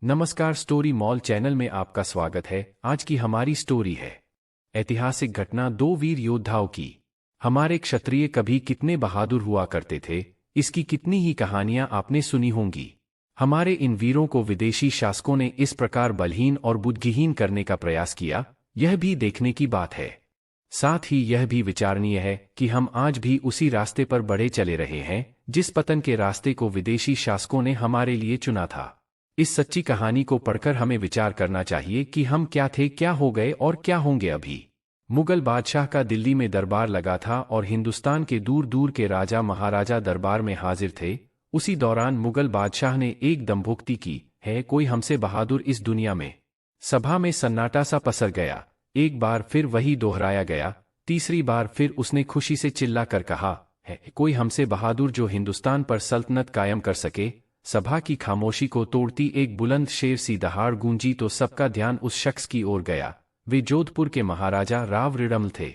नमस्कार, story mall channel में आपका स्वागत है। आज की हमारी स्टोरी है ऐतिहासिक घटना, दो वीर योद्धाओं की। हमारे क्षत्रिय कभी कितने बहादुर हुआ करते थे, इसकी कितनी ही कहानियां आपने सुनी होंगी। हमारे इन वीरों को विदेशी शासकों ने इस प्रकार बलहीन और बुद्धिहीन करने का प्रयास किया, यह भी देखने की बात है। साथ ही यह भी विचारणीय है कि हम आज भी उसी रास्ते पर बढ़े चले रहे हैं जिस पतन के रास्ते को विदेशी शासकों ने हमारे लिए चुना था। इस सच्ची कहानी को पढ़कर हमें विचार करना चाहिए कि हम क्या थे, क्या हो गए और क्या होंगे अभी। मुगल बादशाह का दिल्ली में दरबार लगा था और हिंदुस्तान के दूर दूर के राजा महाराजा दरबार में हाजिर थे। उसी दौरान मुगल बादशाह ने एक दंभोक्ति की, है कोई हमसे बहादुर इस दुनिया में। सभा में सन्नाटा सा पसर गया। एक बार फिर वही दोहराया गया। तीसरी बार फिर उसने खुशी से चिल्ला कर कहा, है कोई हमसे बहादुर जो हिंदुस्तान पर सल्तनत कायम कर सके। सभा की खामोशी को तोड़ती एक बुलंद शेर सी दहाड़ गूंजी तो सबका ध्यान उस शख्स की ओर गया। वे जोधपुर के महाराजा राव रिडमल थे।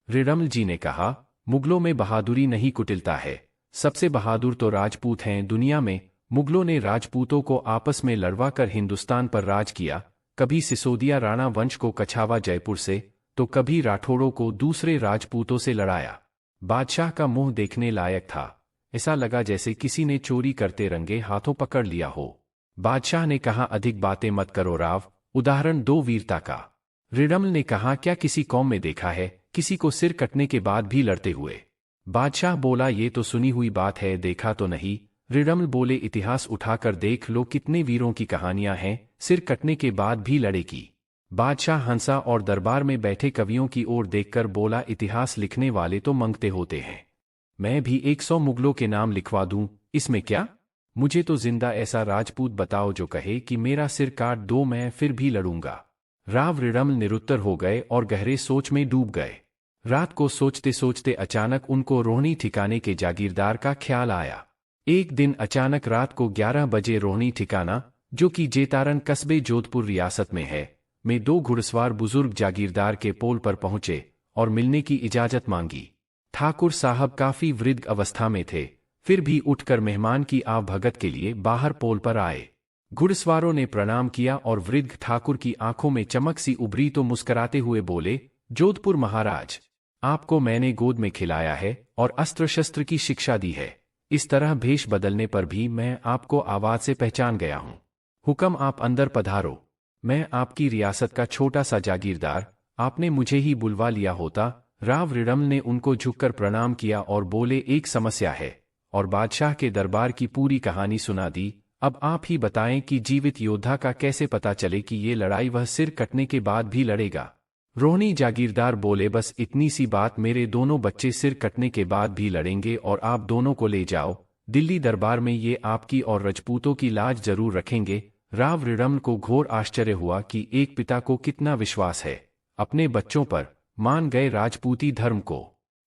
रिडमल जी ने कहा, मुगलों में बहादुरी नहीं कुटिलता है, सबसे बहादुर तो राजपूत हैं दुनिया में। मुगलों ने राजपूतों को आपस में लड़वा कर हिंदुस्तान पर राज किया। कभी सिसोदिया राणा वंश को कछावा जयपुर से, तो कभी राठौड़ों को दूसरे राजपूतों से लड़ाया। बादशाह का मुंह देखने लायक था। ऐसा लगा जैसे किसी ने चोरी करते रंगे हाथों पकड़ लिया हो। बादशाह ने कहा, अधिक बातें मत करो राव, उदाहरण दो वीरता का। रिडमल ने कहा, क्या किसी कौम में देखा है किसी को सिर कटने के बाद भी लड़ते हुए। बादशाह बोला, ये तो सुनी हुई बात है, देखा तो नहीं। रिडमल बोले, इतिहास उठाकर देख लो, कितने वीरों की कहानियां हैं सिर कटने के बाद भी लड़े की। बादशाह हंसा और दरबार में बैठे कवियों की ओर देखकर बोला, इतिहास लिखने वाले तो मंगते होते हैं, मैं भी 100 मुगलों के नाम लिखवा दूं, इसमें क्या। मुझे तो जिंदा ऐसा राजपूत बताओ जो कहे कि मेरा सिर काट दो, मैं फिर भी लड़ूंगा। राव रिडमल निरुत्तर हो गए और गहरे सोच में डूब गए। रात को सोचते सोचते अचानक उनको रोहनी ठिकाने के जागीरदार का ख्याल आया। एक दिन अचानक रात को 11 बजे रोहनी ठिकाना, जो कि जेतारन कस्बे जोधपुर रियासत में है, में दो घुड़सवार बुजुर्ग जागीरदार के पोल पर पहुंचे और मिलने की इजाजत मांगी। ठाकुर साहब काफी वृद्ध अवस्था में थे, फिर भी उठकर मेहमान की आवभगत के लिए बाहर पोल पर आए। घुड़सवारों ने प्रणाम किया और वृद्ध ठाकुर की आंखों में चमक सी उभरी तो मुस्कुराते हुए बोले, जोधपुर महाराज, आपको मैंने गोद में खिलाया है और अस्त्र शस्त्र की शिक्षा दी है। इस तरह भेष बदलने पर भी मैं आपको आवाज से पहचान गया हूं। हुक्म, आप अंदर पधारो। मैं आपकी रियासत का छोटा सा जागीरदार, आपने मुझे ही बुलवा लिया होता। राव रिडमल ने उनको झुककर प्रणाम किया और बोले, एक समस्या है, और बादशाह के दरबार की पूरी कहानी सुना दी। अब आप ही बताएं कि जीवित योद्धा का कैसे पता चले कि ये लड़ाई वह सिर कटने के बाद भी लड़ेगा। रोहनी जागीरदार बोले, बस इतनी सी बात, मेरे दोनों बच्चे सिर कटने के बाद भी लड़ेंगे और आप दोनों को ले जाओ दिल्ली दरबार में, ये आपकी और रजपूतों की लाज जरूर रखेंगे। राव रिडमल को घोर आश्चर्य हुआ कि एक पिता को कितना विश्वास है अपने बच्चों पर। मान गए राजपूती धर्म को।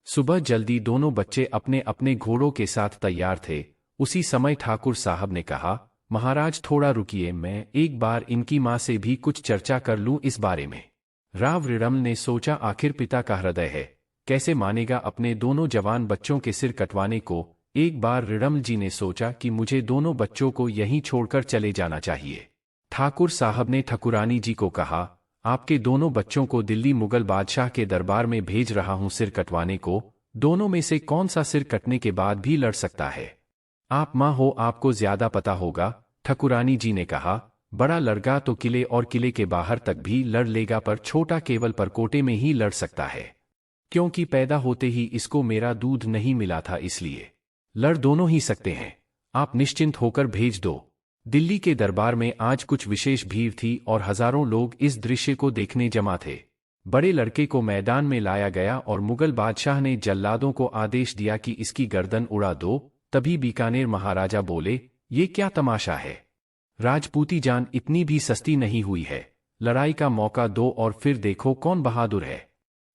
सुबह जल्दी दोनों बच्चे अपने अपने घोड़ों के साथ तैयार थे। उसी समय ठाकुर साहब ने कहा, महाराज थोड़ा रुकिए, मैं एक बार इनकी मां से भी कुछ चर्चा कर लूं इस बारे में। राव रिडमल ने सोचा, आखिर पिता का हृदय है, कैसे मानेगा अपने दोनों जवान बच्चों के सिर कटवाने को। एक बार रिडमल जी ने सोचा कि मुझे दोनों बच्चों को यहीं छोड़कर चले जाना चाहिए। ठाकुर साहब ने ठकुरानी जी को कहा, आपके दोनों बच्चों को दिल्ली मुगल बादशाह के दरबार में भेज रहा हूं सिर कटवाने को। दोनों में से कौन सा सिर कटने के बाद भी लड़ सकता है। आप मां हो, आपको ज्यादा पता होगा। ठकुरानी जी ने कहा, बड़ा लड़का तो किले और किले के बाहर तक भी लड़ लेगा, पर छोटा केवल परकोटे में ही लड़ सकता है, क्योंकि पैदा होते ही इसको मेरा दूध नहीं मिला था, इसलिए लड़ दोनों ही सकते हैं। आप निश्चिंत होकर भेज दो। दिल्ली के दरबार में आज कुछ विशेष भीड़ थी और हजारों लोग इस दृश्य को देखने जमा थे। बड़े लड़के को मैदान में लाया गया और मुगल बादशाह ने जल्लादों को आदेश दिया कि इसकी गर्दन उड़ा दो। तभी बीकानेर महाराजा बोले, ये क्या तमाशा है, राजपूती जान इतनी भी सस्ती नहीं हुई है, लड़ाई का मौका दो और फिर देखो कौन बहादुर है।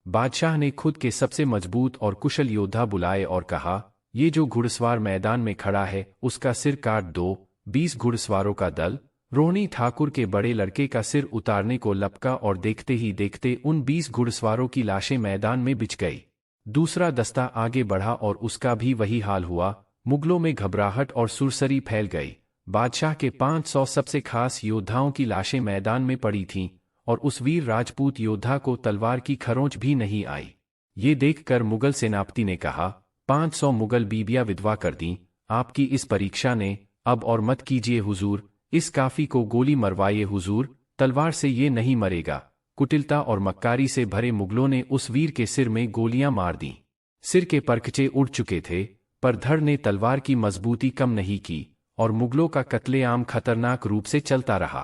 बादशाह ने खुद के सबसे मजबूत और कुशल योद्धा बुलाए और कहा, ये जो घुड़सवार मैदान में खड़ा है उसका सिर काट दो। 20 घुड़सवारों का दल रोहनी ठाकुर के बड़े लड़के का सिर उतारने को लपका और देखते ही देखते उन 20 घुड़सवारों की लाशें मैदान में बिछ गई। दूसरा दस्ता आगे बढ़ा और उसका भी वही हाल हुआ। मुगलों में घबराहट और सुरसरी फैल गई। बादशाह के 500 सबसे खास योद्धाओं की लाशें मैदान में पड़ी थीं, और उस वीर राजपूत योद्धा को तलवार की खरोंच भी नहीं आई। ये देखकर मुगल सेनापति ने कहा, 500 मुगल बीबियां विधवा कर दी, आपकी इस परीक्षा ने अब और मत कीजिए हुजूर, इस काफी को गोली मरवाइए हुजूर, तलवार से ये नहीं मरेगा। कुटिलता और मक्कारी से भरे मुगलों ने उस वीर के सिर में गोलियां मार दी। सिर के परखचे उड़ चुके थे, पर धड़ ने तलवार की मजबूती कम नहीं की, और मुगलों का कत्लेआम खतरनाक रूप से चलता रहा।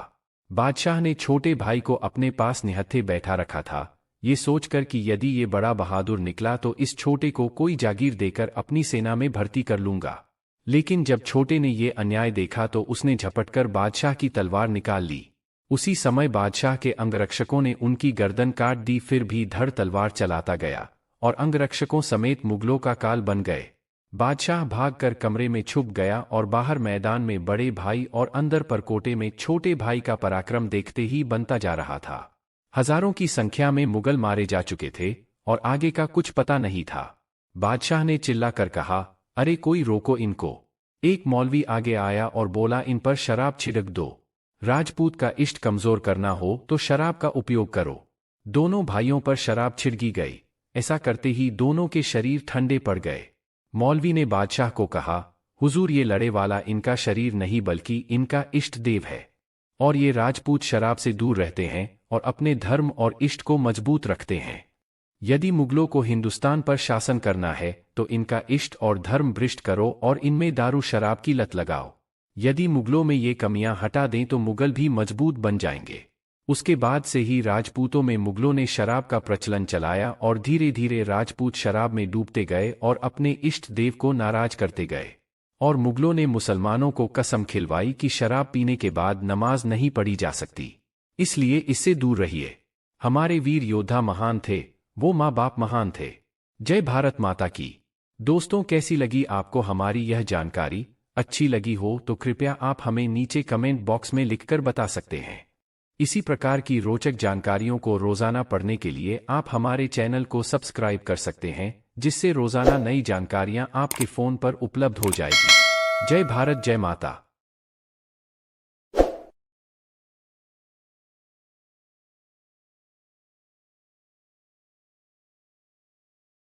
बादशाह ने छोटे भाई को अपने पास निहत्थे बैठा रखा था, ये सोचकर कि यदि ये बड़ा बहादुर निकला तो इस छोटे को कोई जागीर देकर अपनी सेना में भर्ती कर लूंगा। लेकिन जब छोटे ने ये अन्याय देखा तो उसने झपटकर बादशाह की तलवार निकाल ली। उसी समय बादशाह के अंगरक्षकों ने उनकी गर्दन काट दी, फिर भी धड़ तलवार चलाता गया, और अंगरक्षकों समेत मुगलों का काल बन गए। बादशाह भागकर कमरे में छुप गया, और बाहर मैदान में बड़े भाई और अंदर परकोटे में छोटे भाई का पराक्रम देखते ही बनता जा रहा था। हजारों की संख्या में मुगल मारे जा चुके थे, और आगे का कुछ पता नहीं था। बादशाह ने चिल्लाकर कहा, अरे कोई रोको इनको। एक मौलवी आगे आया और बोला, इन पर शराब छिड़क दो। राजपूत का इष्ट कमजोर करना हो तो शराब का उपयोग करो। दोनों भाइयों पर शराब छिड़की गई। ऐसा करते ही दोनों के शरीर ठंडे पड़ गए। मौलवी ने बादशाह को कहा, हुजूर, ये लड़े वाला इनका शरीर नहीं बल्कि इनका इष्ट देव है, और ये राजपूत शराब से दूर रहते हैं और अपने धर्म और इष्ट को मजबूत रखते हैं। यदि मुगलों को हिंदुस्तान पर शासन करना है तो इनका इष्ट और धर्म भ्रष्ट करो और इनमें दारू शराब की लत लगाओ। यदि मुगलों में ये कमियां हटा दें तो मुगल भी मजबूत बन जाएंगे। उसके बाद से ही राजपूतों में मुगलों ने शराब का प्रचलन चलाया, और धीरे धीरे राजपूत शराब में डूबते गए और अपने इष्ट देव को नाराज करते गए। और मुगलों ने मुसलमानों को कसम खिलवाई कि शराब पीने के बाद नमाज नहीं पढ़ी जा सकती, इसलिए इससे दूर रहिए। हमारे वीर योद्धा महान थे, वो माँ बाप महान थे। जय भारत माता की। दोस्तों, कैसी लगी आपको हमारी यह जानकारी? अच्छी लगी हो तो कृपया आप हमें नीचे कमेंट बॉक्स में लिखकर बता सकते हैं। इसी प्रकार की रोचक जानकारियों को रोजाना पढ़ने के लिए आप हमारे चैनल को सब्सक्राइब कर सकते हैं, जिससे रोजाना नई जानकारियां आपके फोन पर उपलब्ध हो जाएगी। जय भारत, जय माता।